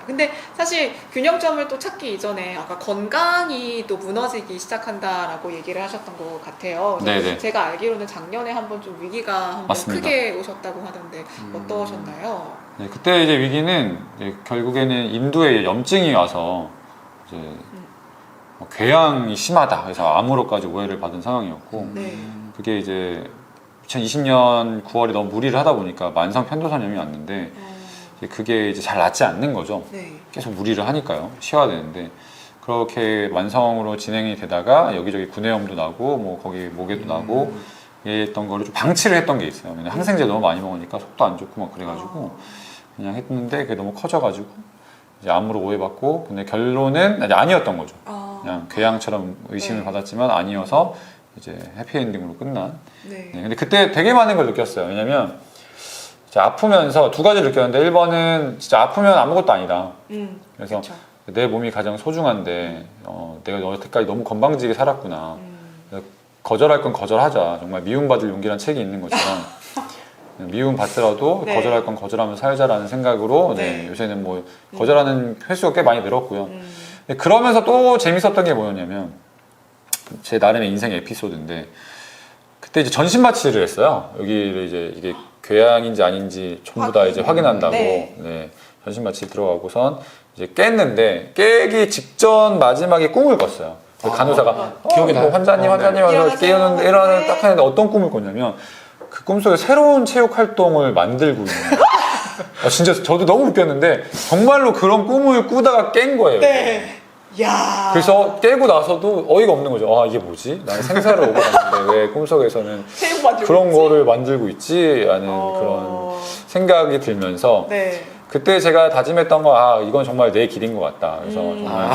근데 사실 균형점을 또 찾기 이전에 아까 건강이 또 무너지기 시작한다라고 얘기를 하셨던 것 같아요. 네네. 제가 알기로는 작년에 한번 좀 위기가 한번 맞습니다. 크게 오셨다고 하던데 어떠셨나요? 네, 그때 이제 위기는 이제 결국에는 인두에 염증이 와서 이제 뭐 궤양이 심하다 그래서 암으로까지 오해를 받은 상황이었고 네. 그게 이제 2020년 9월에 너무 무리를 하다 보니까 만성 편도선염이 왔는데 이제 그게 이제 잘 낫지 않는 거죠. 네. 계속 무리를 하니까요. 쉬어야 되는데 그렇게 만성으로 진행이 되다가 여기저기 구내염도 나고 뭐 거기 목에도 나고 이랬던 거를 좀 방치를 했던 게 있어요. 왜냐면 항생제 너무 많이 먹으니까 속도 안 좋고 막 그래가지고 그냥 했는데 그게 너무 커져가지고 이제 암으로 오해받고 근데 결론은 아니었던 거죠. 그냥 궤양처럼 의심을 네. 받았지만 아니어서 이제 해피엔딩으로 끝난. 네. 네, 근데 그때 되게 많은 걸 느꼈어요. 왜냐면 이제 아프면서 두 가지를 느꼈는데 1번은 진짜 아프면 아무것도 아니다. 그래서 그쵸. 내 몸이 가장 소중한데 내가 여태까지 너무 건방지게 살았구나. 거절할 건 거절하자. 정말 미움받을 용기란 책이 있는 것처럼 미움 받더라도 네. 거절할 건 거절하면서 살자라는 생각으로 네. 네, 요새는 뭐 거절하는 횟수가 꽤 많이 늘었고요. 근데 그러면서 또 재밌었던 게 뭐였냐면 제 나름의 인생 에피소드인데 그때 이제 전신 마취를 했어요. 여기를 이제 이게 궤양인지 아닌지 전부 다 이제 확인한다고 네. 네, 전신 마취 들어가고선 이제 깼는데 깨기 직전 마지막에 꿈을 꿨어요. 그 간호사가 기억이 나요? 환자님 네. 하면서 깨우는데 네. 일어나는 딱 하는데 어떤 꿈을 꿨냐면 그 꿈속에 새로운 체육 활동을 만들고 있는 진짜 저도 너무 웃겼는데 정말로 그런 꿈을 꾸다가 깬 거예요. 네. 야. 그래서 깨고 나서도 어이가 없는 거죠. 아 이게 뭐지? 나는 생사를 오고 갔는데 왜 꿈속에서는 체육 만들고 그런 있지? 거를 만들고 있지? 라는 그런 생각이 들면서 네. 그때 제가 다짐했던 거 이건 정말 내 길인 것 같다. 그래서 정말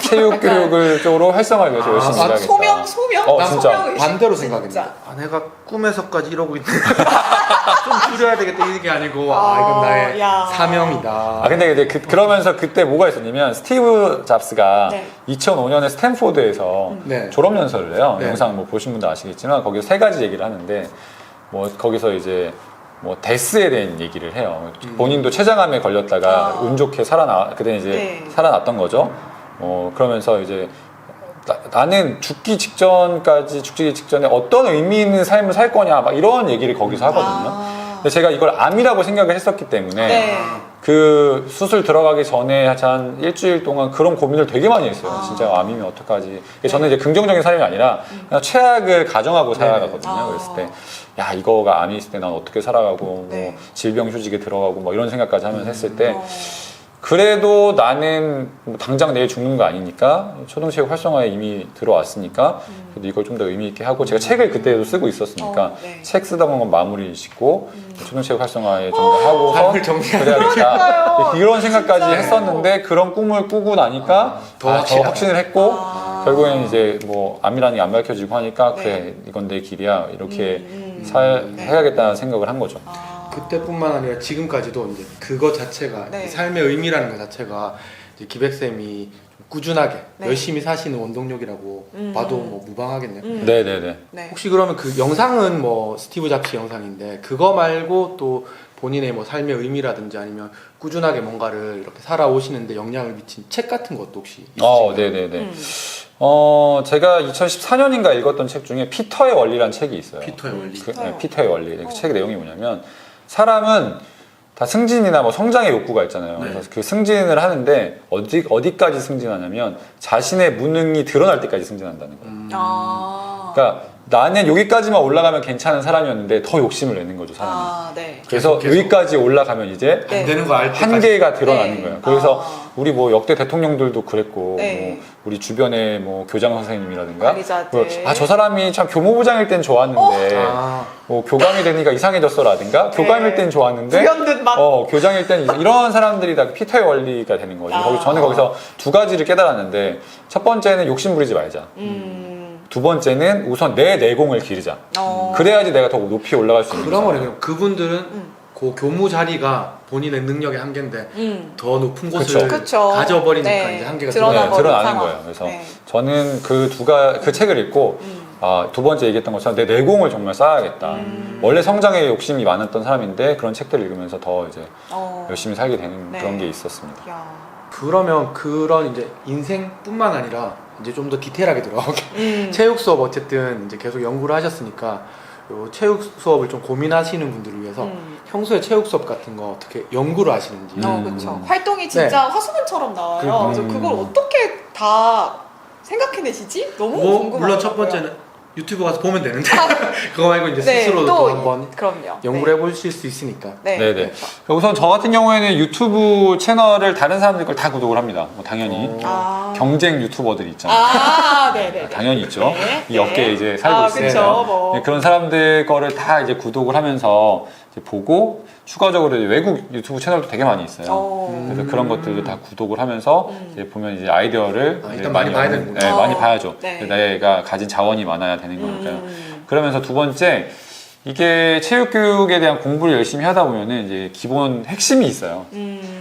체육 교육을 쪽으로 활성화하기 위해서 열심히 일하겠다. 소명? 진짜. 소명의식. 반대로 진짜. 생각했는데 내가 꿈에서까지 이러고 있는데 좀 줄여야 되겠다 이게 아니고 이건 나의 야. 사명이다. 근데 그러면서 그때 뭐가 있었냐면 스티브 잡스가 네. 2005년에 스탠포드에서 네. 졸업연설을 해요. 네. 영상 뭐 보신 분도 아시겠지만 거기서 세 가지 얘기를 하는데 뭐 거기서 이제 뭐 데스에 대한 얘기를 해요. 본인도 췌장암에 걸렸다가 운 좋게 그때 이제 네. 살아났던 거죠. 그러면서 이제 나는 죽기 직전에 어떤 의미 있는 삶을 살 거냐 막 이런 얘기를 거기서 하거든요. 근데 제가 이걸 암이라고 생각을 했었기 때문에 네. 그 수술 들어가기 전에 한 일주일 동안 그런 고민을 되게 많이 했어요. 진짜 암이면 어떡하지. 저는 이제 긍정적인 삶이 아니라 그냥 최악을 가정하고 살아가거든요. 그랬을 때 야 이거가 암이 있을 때 난 어떻게 살아가고 네. 뭐 질병 휴직에 들어가고 뭐 이런 생각까지 하면서 했을 때 그래도 나는 뭐 당장 내일 죽는 거 아니니까 초등체육 활성화에 이미 들어왔으니까 그래도 이걸 좀 더 의미 있게 하고 제가 책을 그때도 쓰고 있었으니까 네. 책 쓰다 보면 마무리 짓고 초등체육 활성화에 좀 더 하고서 삶을 정리하는 그래야겠다 그러니까요. 이런 생각까지 진짜요. 했었는데 그런 꿈을 꾸고 나니까 더 더 확신을 했고 결국에는 아. 이제 뭐 암이라는 게 안 밝혀지고 하니까 네. 그래 이건 내 길이야 이렇게 네. 해야겠다는 생각을 한 거죠. 그때뿐만 아니라 지금까지도 이제 그거 자체가 네. 이 삶의 의미라는 것 자체가 이제 기백쌤이 좀 꾸준하게 네. 열심히 사시는 원동력이라고 봐도 뭐 무방하겠네요. 네네네. 네. 혹시 그러면 그 영상은 뭐 스티브 잡스 영상인데 그거 말고 또 본인의 뭐 삶의 의미라든지 아니면 꾸준하게 뭔가를 이렇게 살아오시는데 영향을 미친 책 같은 것도 혹시 있으신가요? 네네네. 제가 2014년인가 읽었던 책 중에 피터의 원리라는 책이 있어요. 피터의 원리. 피터의 원리. 그 책 내용이 뭐냐면 사람은 다 승진이나 뭐 성장의 욕구가 있잖아요. 네. 그래서 그 승진을 하는데 어디까지 승진하냐면 자신의 무능이 드러날 때까지 승진한다는 거예요. 그러니까 나는 여기까지만 올라가면 괜찮은 사람이었는데 더 욕심을 내는 거죠, 사람이. 네. 그래서 계속. 여기까지 올라가면 이제 네. 안 되는 거 알 때까지 한계가 드러나는 네. 거예요. 그래서 우리 뭐 역대 대통령들도 그랬고, 네. 뭐 우리 주변에 뭐 교장 선생님이라든가, 관리자들. 저 사람이 참 교무부장일 땐 좋았는데, 뭐 교감이 되니까 이상해졌어라든가, 교감일 땐 좋았는데, 불현듯 막. 교장일 땐 이런 사람들이 다 피터의 원리가 되는 거죠. 저는 거기서 두 가지를 깨달았는데, 첫 번째는 욕심 부리지 말자. 두 번째는 우선 내 내공을 기르자. 그래야지 내가 더 높이 올라갈 수 있는 그런 거잖아요. 거네. 그럼 그분들은 그 교무 자리가 본인의 능력의 한계인데 더 높은 곳을 그쵸. 가져버리니까 네. 이제 한계가 드러나버린 드러나요. 드러나는 상황. 거예요. 그래서 네. 저는 그 책을 읽고 두 번째 얘기했던 것처럼 내 내공을 정말 쌓아야겠다. 원래 성장에 욕심이 많았던 사람인데 그런 책들을 읽으면서 더 이제 열심히 살게 되는 네. 그런 게 있었습니다. 야. 그러면 그런 이제 인생뿐만 아니라 이제 좀 더 디테일하게 들어가게 체육 수업 어쨌든 이제 계속 연구를 하셨으니까 요 체육 수업을 좀 고민하시는 분들을 위해서 평소에 체육 수업 같은 거 어떻게 연구를 하시는지 그렇죠. 활동이 진짜 화수분처럼 나와요. 그래서 그걸 어떻게 다 생각해내시지? 너무 궁금하더라고요. 물론 첫 번째는 유튜브 가서 보면 되는데 그거 말고 이제 네, 스스로도 또 한번 그럼요. 연구를 해보실 수 있으니까. 네. 네네. 그렇죠. 우선 저 같은 경우에는 유튜브 채널을 다른 사람들 걸 다 구독을 합니다. 뭐 당연히 경쟁 유튜버들이 있잖아요. 네네. 당연히 있죠. 네, 이 업계에 이제 살고 그쵸, 있으니까 뭐. 네, 그런 사람들 거를 다 이제 구독을 하면서 이제 보고 추가적으로 이제 외국 유튜브 채널도 되게 많이 있어요. 그래서 그런 것들도 다 구독을 하면서 이제 보면 이제 아이디어를 이제 일단 많이 봐야 되는구나. 네, 많이 봐야죠. 네. 내가 가진 자원이 많아야 되는 거니까요. 그러면서 두 번째, 이게 체육교육에 대한 공부를 열심히 하다 보면은 이제 기본 핵심이 있어요.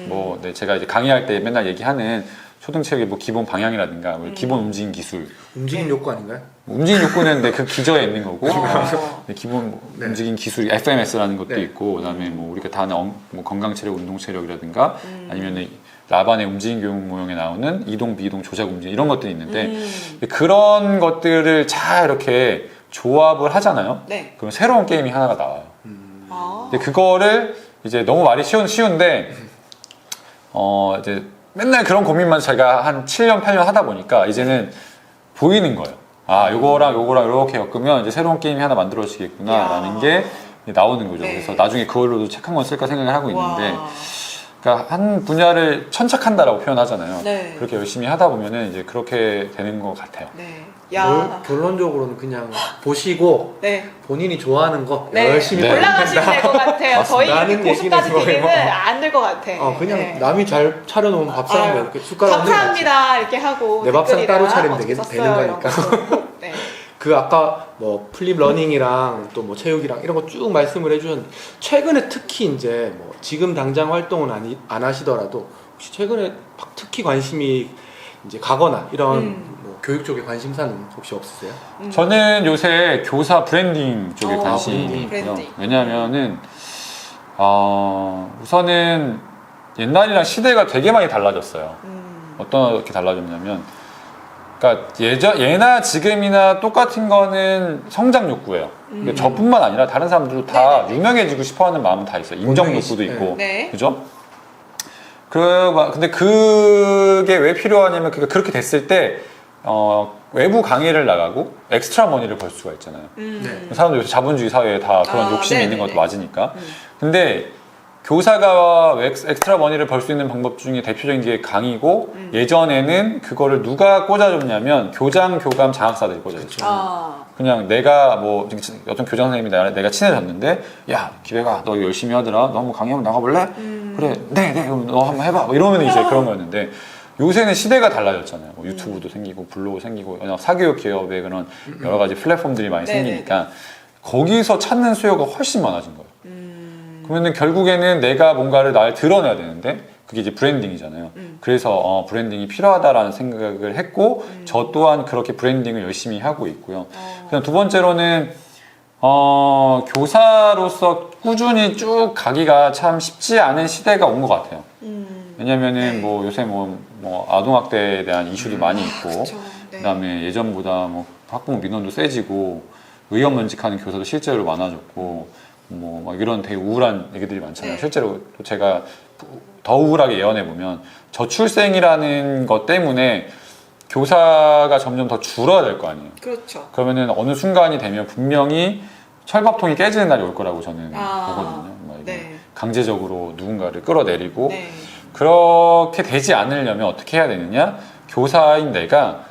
뭐 제가 이제 강의할 때 맨날 얘기하는 초등체육의 뭐 기본 방향이라든가 뭐 기본 움직임 기술, 움직임 욕구 아닌가요? 움직임 욕구는 그 기저에 있는 거고 어. 기본 뭐 네. 움직임 기술이 FMS라는 것도 네. 있고 그다음에 뭐 우리가 다 아는 뭐 건강체력, 운동체력이라든가 아니면은 라반의 움직임 교육 모형에 나오는 이동, 비이동, 조작 움직임 이런 것들이 있는데 그런 것들을 잘 이렇게 조합을 하잖아요. 네. 그럼 새로운 게임이 하나가 나와요. 아. 근데 그거를 이제 너무 말이 쉬운데 이제 맨날 그런 고민만 제가 한 7년, 8년 하다 보니까 이제는 보이는 거예요. 요거랑 이렇게 엮으면 이제 새로운 게임이 하나 만들어지겠구나라는 게 나오는 거죠. 네. 그래서 나중에 그걸로도 책 한 권 쓸까 생각을 하고 있는데 와. 그러니까 한 분야를 천착한다라고 표현하잖아요. 네. 그렇게 열심히 하다 보면은 이제 그렇게 되는 것 같아요. 네. 야. 결론적으로는 그냥 보시고 네. 본인이 좋아하는 거 네. 열심히 네. 올라가시면 될 것 같아요. 저희 라는 이렇게 고수까지 얘기는 되기는 뭐예요? 안 될 것 같아. 그냥 네. 남이 잘 차려놓은 밥 사는 거 이렇게 숟가락 얹는 거 감사합니다 이렇게 하고 내 밥상 댓글이랑 따로 차리면 어떻게 되는 썼어요, 이런 거니까. 것도. 네. 그 아까 뭐 플립 러닝이랑 또 뭐 체육이랑 이런 거 쭉 말씀을 해주셨는데 최근에 특히 이제 뭐 지금 당장 활동은 안 하시더라도 혹시 최근에 특히 관심이 이제 가거나 이런 뭐 교육 쪽에 관심사는 혹시 없으세요? 저는 요새 교사 브랜딩 쪽에 관심이 있고요. 브랜딩. 왜냐하면은 우선은 옛날이랑 시대가 되게 많이 달라졌어요. 어떻게 달라졌냐면, 그러니까 예나 지금이나 똑같은 거는 성장 욕구예요. 근데 저뿐만 아니라 다른 사람들도 다 네네네. 유명해지고 싶어하는 마음은 다 있어요. 인정 욕구도 있고, 네. 그죠? 근데 그게 왜 필요하냐면, 그렇게 됐을 때 외부 강의를 나가고 엑스트라 머니를 벌 수가 있잖아요. 네. 사람들 요새 자본주의 사회에 다 그런 욕심이 있는 네네네. 것도 맞으니까. 근데 교사가 엑스트라 머니를 벌 수 있는 방법 중에 대표적인 게 강의고 예전에는 그거를 누가 꽂아줬냐면 교장, 교감, 장학사들이 꽂아줬죠. 그냥 내가 뭐 어떤 교장 선생님이 내가 친해졌는데 야 기배가 너 열심히 하더라 너 한번 강의 한번 나가볼래? 그래 네 그럼 너 한번 해봐 뭐 이러면 이제 그런 거였는데 요새는 시대가 달라졌잖아요. 뭐 유튜브도 생기고 블로그 생기고 사교육 기업의 그런 여러 가지 플랫폼들이 많이 네네네. 생기니까 거기서 찾는 수요가 훨씬 많아진 거예요. 그러면 결국에는 내가 뭔가를 날 드러내야 되는데 그게 이제 브랜딩이잖아요. 그래서 브랜딩이 필요하다라는 생각을 했고 저 또한 그렇게 브랜딩을 열심히 하고 있고요. 그다음 두 번째로는 교사로서 꾸준히 쭉 가기가 참 쉽지 않은 시대가 온 것 같아요. 왜냐면은 뭐 요새 뭐 아동학대에 대한 이슈도 많이 있고 그쵸. 네. 그다음에 예전보다 뭐 학부모 민원도 세지고 의협면직하는 교사도 실제로 많아졌고 뭐 막 이런 되게 우울한 얘기들이 많잖아요. 네. 실제로 또 제가 더 우울하게 예언해 보면 저출생이라는 것 때문에 교사가 점점 더 줄어야 될 거 아니에요. 그렇죠. 그러면은 어느 순간이 되면 분명히 철밥통이 깨지는 날이 올 거라고 저는 아, 보거든요. 막 이게 네. 강제적으로 누군가를 끌어내리고 네. 그렇게 되지 않으려면 어떻게 해야 되느냐? 교사인 내가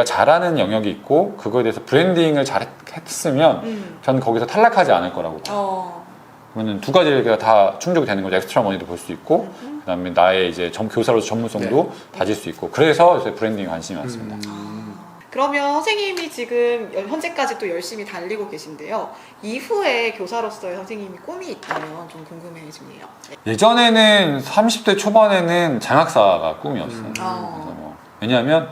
잘하는 영역이 있고 그거에 대해서 브랜딩을 잘 했으면 저는 거기서 탈락하지 않을 거라고 봐요. 그러면 두 가지가 다 충족이 되는 거죠. 엑스트라 머니도 볼 수 있고 그다음에 나의 이제 교사로서 전문성도 다질 수 있고 그래서 요새 브랜딩에 관심이 많습니다. 그러면 선생님이 지금 현재까지 또 열심히 달리고 계신데요. 이후에 교사로서의 선생님이 꿈이 있다면 좀 궁금해지네요. 네. 예전에는 30대 초반에는 장학사가 꿈이었어요. 그래서 왜냐하면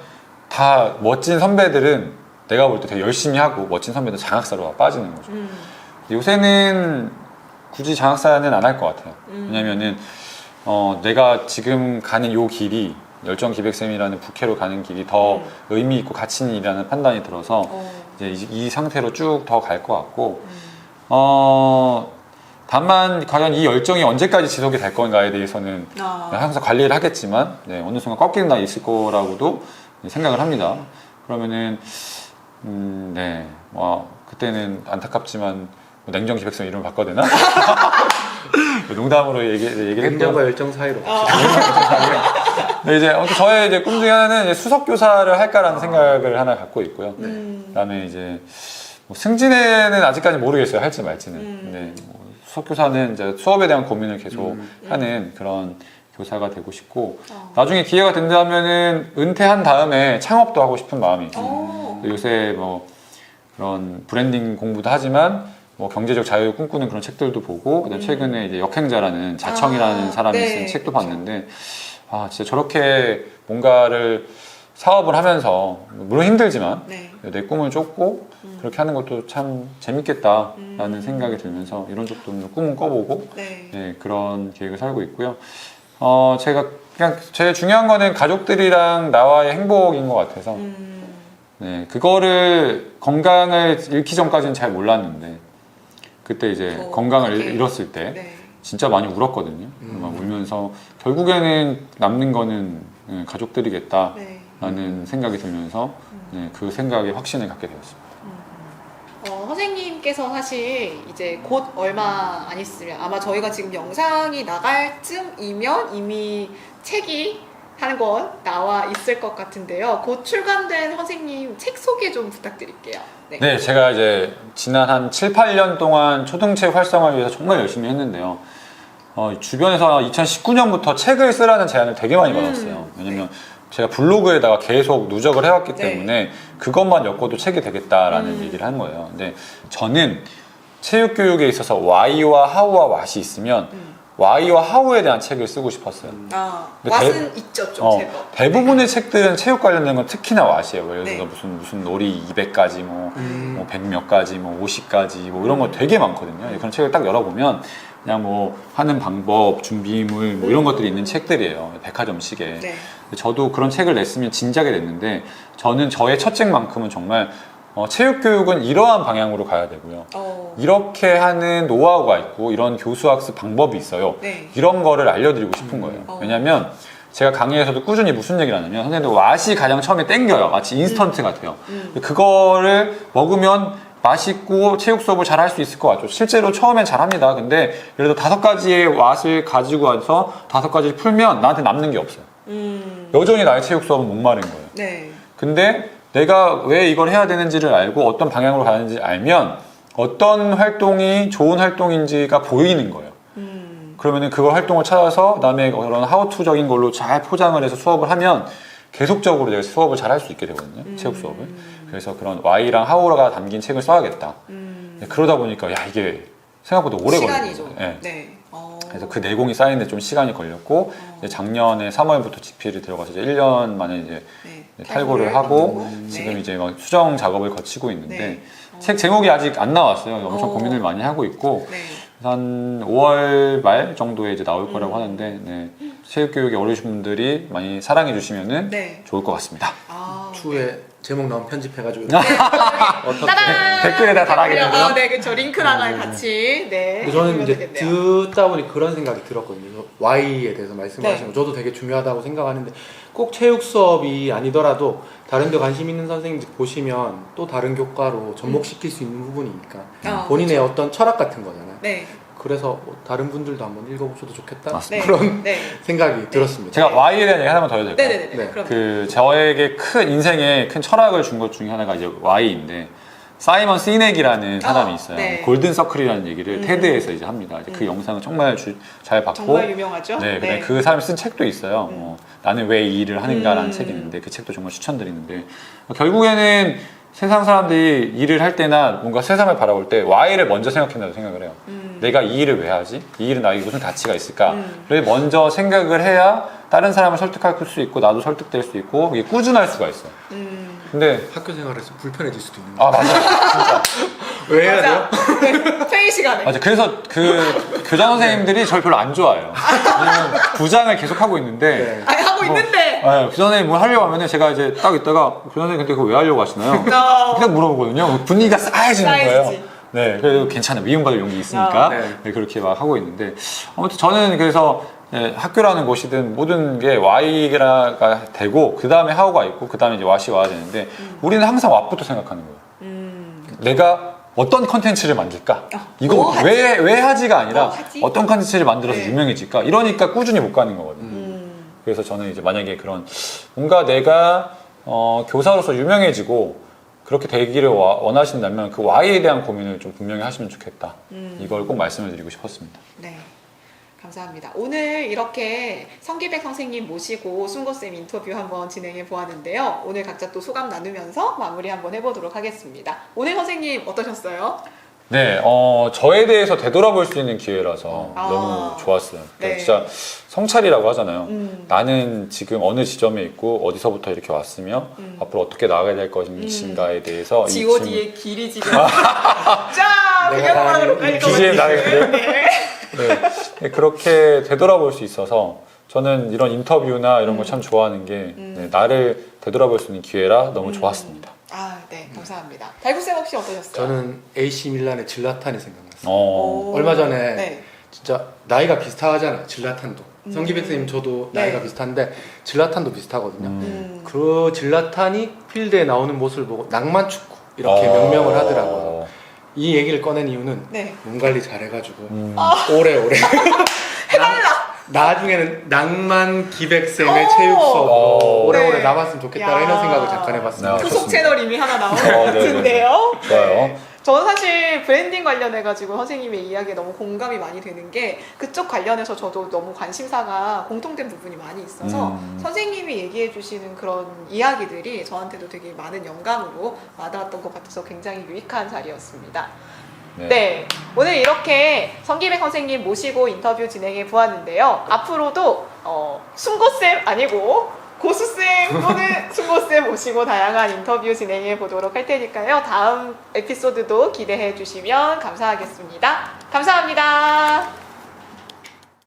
다 멋진 선배들은 내가 볼 때 되게 열심히 하고 멋진 선배들 장학사로 빠지는 거죠. 요새는 굳이 장학사는 안 할 것 같아요. 왜냐면은 내가 지금 가는 요 길이 열정기백쌤이라는 부캐로 가는 길이 더 의미 있고 가치 있는 일이라는 판단이 들어서 이제 이 상태로 쭉 더 갈 것 같고 다만 과연 이 열정이 언제까지 지속이 될 건가에 대해서는 항상 관리를 하겠지만 네, 어느 순간 꺾이는 날이 있을 거라고도 생각을 합니다. 그러면은 네, 그때는 안타깝지만 냉정 기백선 이름을 바꿔야 되나? 농담으로 얘기를 했고요. 냉정과 열정 사이로. 네, 이제 저의 이제 꿈 중에 하나는 이제 수석 교사를 할까라는 생각을 하나 갖고 있고요. 그다음에 이제 승진에는 아직까지 모르겠어요. 할지 말지는. 근데 수석 교사는 이제 수업에 대한 고민을 계속 하는 그런 교사가 되고 싶고 나중에 기회가 된다면은 은퇴한 다음에 창업도 하고 싶은 마음이 있어요. 요새 뭐 그런 브랜딩 공부도 하지만 뭐 경제적 자유를 꿈꾸는 그런 책들도 보고 그다음에 최근에 이제 역행자라는 자청이라는 사람이 네. 쓴 책도 봤는데 진짜 저렇게 뭔가를 사업을 하면서 물론 힘들지만 네. 내 꿈을 쫓고 그렇게 하는 것도 참 재밌겠다라는 생각이 들면서 이런 쪽도 꿈은 꿔보고 네. 네, 그런 계획을 살고 있고요. 제가 그냥 제일 중요한 거는 가족들이랑 나와의 행복인 것 같아서 네, 그거를 건강을 잃기 전까지는 잘 몰랐는데 그때 이제 건강을 잃었을 때 네. 진짜 많이 울었거든요. 막 울면서 결국에는 남는 거는 가족들이겠다라는 생각이 들면서 네, 그 생각에 확신을 갖게 되었습니다. 선생님께서 사실 이제 곧 얼마 안 있으면 아마 저희가 지금 영상이 나갈 쯤이면 이미 책이 하는 건 나와 있을 것 같은데요. 곧 출간된 선생님 책 소개 좀 부탁드릴게요. 네, 제가 이제 지난 한 7, 8년 동안 초등책 활성화를 위해서 정말 열심히 했는데요. 주변에서 2019년부터 책을 쓰라는 제안을 되게 많이 받았어요. 왜냐면 제가 블로그에다가 계속 누적을 해왔기 때문에 그것만 엮어도 책이 되겠다라는 얘기를 한 거예요. 근데 저는 체육교육에 있어서 Y와 How와 What이 있으면 Y와 How에 대한 책을 쓰고 싶었어요. 근데 왓은 있죠, 좀 제법. 대부분의 책들은 체육 관련된 건 특히나 What이에요. 예를 들어서 네. 무슨 놀이 200가지, 뭐 100 몇 가지, 뭐 50가지, 뭐 이런 거 되게 많거든요. 그런 책을 딱 열어보면 그냥 뭐 하는 방법, 준비물, 뭐 이런 것들이 있는 책들이에요. 백화점식에. 네. 저도 그런 책을 냈으면 진작에 냈는데 저는 저의 첫 책만큼은 정말 체육교육은 이러한 방향으로 가야 되고요. 이렇게 하는 노하우가 있고 이런 교수학습 방법이 있어요. 네. 이런 거를 알려드리고 싶은 거예요. 왜냐면 제가 강의에서도 꾸준히 무슨 얘기를 하냐면 선생님들 왓이 가장 처음에 땡겨요. 마치 인스턴트 같아요. 그거를 먹으면 맛있고 체육 수업을 잘 할 수 있을 것 같죠. 실제로 처음엔 잘합니다. 근데 예를 들어 5가지의 왓을 가지고 와서 5가지를 풀면 나한테 남는 게 없어요. 여전히 나의 체육 수업은 목마른 거예요. 네. 근데 내가 왜 이걸 해야 되는지를 알고 어떤 방향으로 가는지 알면 어떤 활동이 좋은 활동인지가 보이는 거예요. 그러면은 그걸 활동을 찾아서 그다음에 그런 하우투적인 걸로 잘 포장을 해서 수업을 하면 계속적으로 내가 수업을 잘 할 수 있게 되거든요. 체육 수업을. 그래서 그런 Y랑 How가 담긴 책을 써야겠다. 그러다 보니까 이게 생각보다 오래 시간이죠. 걸리죠. 네. 그래서 그 내공이 쌓이는데 좀 시간이 걸렸고 이제 작년에 3월부터 집필이 들어가서 이제 1년 만에 이제 탈고를 하고 지금 이제 막 수정 작업을 거치고 있는데 책 제목이 아직 안 나왔어요. 엄청 고민을 많이 하고 있고 한 5월 말 정도에 이제 나올 거라고 하는데 체육교육에 어르신분들이 많이 사랑해 주시면은 좋을 것 같습니다. 추후에 제목 나오면 편집해가지고 어떻게 댓글에다 달아야겠네요. 네, 그렇죠. 링크랑 같이. 네. 근데 저는 이제 되겠네요. 듣다 보니 그런 생각이 들었거든요. Y에 대해서 말씀하신 거 저도 되게 중요하다고 생각하는데 꼭 체육 수업이 아니더라도 다른 데 관심 있는 선생님들 보시면 또 다른 교과로 접목시킬 수 있는 부분이니까 본인의 그렇죠. 어떤 철학 같은 거잖아요. 네. 그래서 다른 분들도 한번 읽어보셔도 좋겠다 맞습니다. 그런 생각이 들었습니다. 제가 Y에 대한 얘기 하나만 더 해도 될까요? 네네네. 네. 그럼. 그 저에게 큰 인생에 큰 철학을 준 것 중에 하나가 이제 Y인데 사이먼 시넥이라는 사람이 있어요. 골든 서클이라는 얘기를 테드에서 이제 합니다. 이제 그 영상을 정말 잘 봤고 정말 유명하죠. 네, 그 사람이 쓴 책도 있어요. 나는 왜 이 일을 하는가라는 책이 있는데 그 책도 정말 추천드리는데 결국에는 세상 사람들이 일을 할 때나 뭔가 세상을 바라볼 때 Y를 먼저 생각한다고 생각을 해요. 내가 이 일을 왜 하지? 이 일은 나에게 무슨 가치가 있을까? 를 먼저 생각을 해야 다른 사람을 설득할 수 있고 나도 설득될 수 있고 이게 꾸준할 수가 있어요. 근데 학교 생활에서 불편해질 수도 있는 거예요. 아 맞아 진짜 왜 해야 돼요? 맞아. 네, 회의 시간에. 맞아. 그래서 그 교장 선생님들이 저를 별로 안 좋아해요. 왜냐면 부장을 계속 하고 있는데 네. 아니 하고 있는데. 교장 선생님 뭐 하려고 하면은 제가 이제 딱 있다가 교장 선생님 근데 그거 왜 하려고 하시나요? 그냥 물어보거든요. 분위기가 싸해지는 거예요. 싸해지지. 네, 그래도 괜찮아. 미움받을 용기 있으니까 네. 네, 그렇게 막 하고 있는데 아무튼 저는 그래서 학교라는 곳이든 모든 게 Y가 되고 그 다음에 하우가 있고 그 다음에 이제 왓이 와야 되는데 우리는 항상 왓부터 생각하는 거예요. 내가 어떤 컨텐츠를 만들까? 이거 뭐 하지? 왜 하지가 아니라 뭐 하지? 어떤 컨텐츠를 만들어서 네. 유명해질까? 이러니까 꾸준히 못 가는 거거든요. 그래서 저는 이제 만약에 그런 뭔가 내가 교사로서 유명해지고 그렇게 되기를 원하신다면 그 Y에 대한 고민을 좀 분명히 하시면 좋겠다. 이걸 꼭 말씀을 드리고 싶었습니다. 네. 감사합니다. 오늘 이렇게 성기백 선생님 모시고 순고쌤 인터뷰 한번 진행해 보았는데요. 오늘 각자 또 소감 나누면서 마무리 한번 해보도록 하겠습니다. 오늘 선생님 어떠셨어요? 네, 저에 대해서 되돌아볼 수 있는 기회라서 아. 너무 좋았어요. 네. 그러니까 진짜 성찰이라고 하잖아요. 나는 지금 어느 지점에 있고 어디서부터 이렇게 왔으며 앞으로 어떻게 나아가야 될 것인가에 대해서 이 G.O.D의 길이 지금 쫙 그냥 깔 BGM 나게 그래요? 네. 네, 그렇게 되돌아볼 수 있어서 저는 이런 인터뷰나 이런 거 참 좋아하는 게 네, 나를 되돌아볼 수 있는 기회라 너무 좋았습니다. 아, 네, 감사합니다. 달구쌤 혹시 어떠셨어요? 저는 AC 밀란의 질라탄이 생각났어요. 오. 얼마 전에 네. 진짜 나이가 비슷하잖아요. 질라탄도. 성기백 선생님 저도 나이가 네. 비슷한데 질라탄도 비슷하거든요. 음. 그 질라탄이 필드에 나오는 모습을 보고 낭만 축구 이렇게 명명을 하더라고요. 이 얘기를 꺼낸 이유는 네. 몸 관리 잘해가지고 오래오래 해달라! 나중에는 낭만 기백쌤의 오! 체육 수업으로 오래오래 네. 남았으면 좋겠다 야. 이런 생각을 잠깐 해봤습니다. 네. 후속 채널 이미 하나 나온 것 네, 같은데요. 좋아요. 저는 사실 브랜딩 관련해가지고 선생님의 이야기에 너무 공감이 많이 되는 게 그쪽 관련해서 저도 너무 관심사가 공통된 부분이 많이 있어서 선생님이 얘기해 주시는 그런 이야기들이 저한테도 되게 많은 영감으로 와닿았던 것 같아서 굉장히 유익한 자리였습니다. 네, 오늘 이렇게 성기백 선생님 모시고 인터뷰 진행해 보았는데요. 앞으로도 순고쌤 아니고 고수쌤 또는 순고쌤 모시고 다양한 인터뷰 진행해 보도록 할 테니까요. 다음 에피소드도 기대해 주시면 감사하겠습니다. 감사합니다.